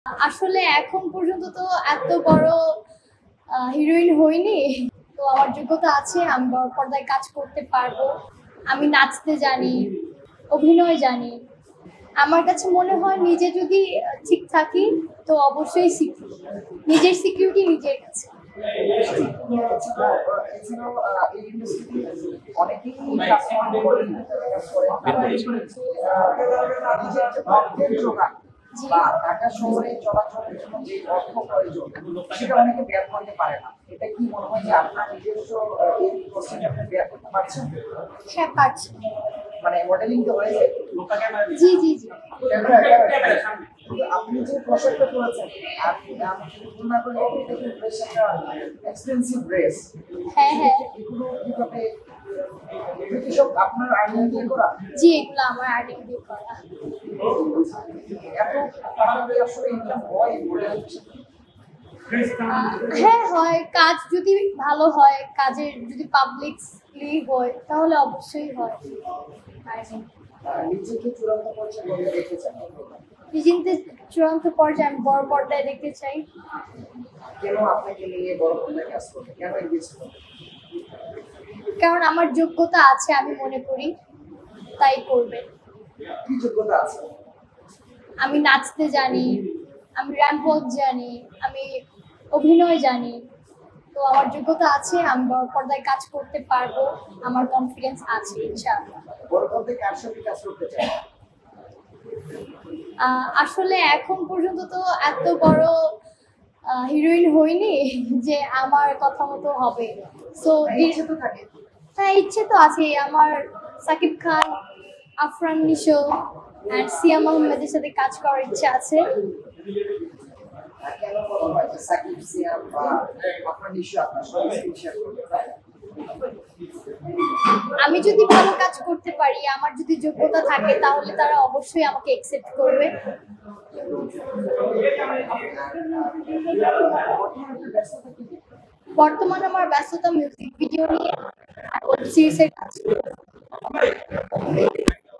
আসলে এখন পর্যন্ত তো এত বড় হিরোইন হইনি। তো আমার যোগ্যতা আছে, আমি বড় পর্দায় কাজ করতে পারবো। আমি নাচতে জানি, অভিনয় জানি। আমার কাছে মনে হয় নিজে যদি ঠিক থাকি তো অবশ্যই সিকিউর। নিজের সিকিউরিটি নিজের কাছে। এছাড়াও এই ইন্ডাস্ট্রিতে অনেকেই কাজকর্ম করেন, নিজের যে অর্থের জোগান বা ঢাকা শহরে চলাচলের জন্য যে অর্থ প্রয়োজন সেটা অনেকে ব্যয় করতে পারে না। এটা কি মনে হয় যে আপনার নিজস্ব এই প্রসেসে আপনি ব্যয় করতে পারছেন? হ্যাঁ, পারছি। মানে মডেলিং তো হয়েছে। জি জি জি। আপনি যে পোশাকটা পরেছেন আমি যদি ভুল না করি এটা কিন্তু বেশ একটা এক্সপেন্সিভ ড্রেস। হ্যাঁ হ্যাঁ। এগুলো কিভাবে কি সব আপনার আইডিয়া দিয়ে করা? জি, এগুলো আমার আইডিয়া দিয়ে করা। এত টাকা আসলে ইনকাম হয় মডেল? হ্যাঁ হয়, কাজ যদি ভালো হয়, কাজের যদি পাবলিকলি হয় তাহলে অবশ্যই হয়। নিজেকে চূড়ান্ত পর্যায়ে কোথায় দেখতে চান? নিজেকে চূড়ান্ত পর্যায়ে আমি বড় পর্দায় দেখতে চাই। কেন আপনাকে নিয়ে বড় পর্দায় কাজ করতে, কেন ইনভেস্ট করতে? কারণ আমার যোগ্যতা আছে, আমি মনে করি তাই করবে। কি যোগ্যতা আছে? আমি নাচতে জানি, আমি র্যাম্প ওয়াক জানি, আমি অভিনয় জানি। তো আমার যোগ্যতা আছে, আমি বড় পর্দায় কাজ করতে পারবো। আমার কনফিডেন্স আছে ইনশাআল্লাহ। বড় পর্দায় কার সাথে কাজ করতে চান? আসলে এখন পর্যন্ত তো এত বড় হিরোইন হইনি যে আমার কথা মতো হবে। সো ইচ্ছে তো থাকে। হ্যাঁ, ইচ্ছে তো আছে আমার। সাকিব খান, আফরান নিশো অ্যান্ড সিয়াম আহমেদের সাথে কাজ করার ইচ্ছে আছে। কেন বলা হয় যে সাকিব, সিয়াম বা আপনার নিশ্চয়ই আপনার সঙ্গে স্ক্রিন শেয়ার করতে পারেন? আমি যদি ভালো কাজ করতে পারি, আমার যদি যোগ্যতা থাকে তাহলে তারা অবশ্যই আমাকে অ্যাকসেপ্ট করবে। বর্তমানে আমার ব্যস্ততা মিউজিক ভিডিও নিয়ে আর ওয়েব সিরিজের কাজ।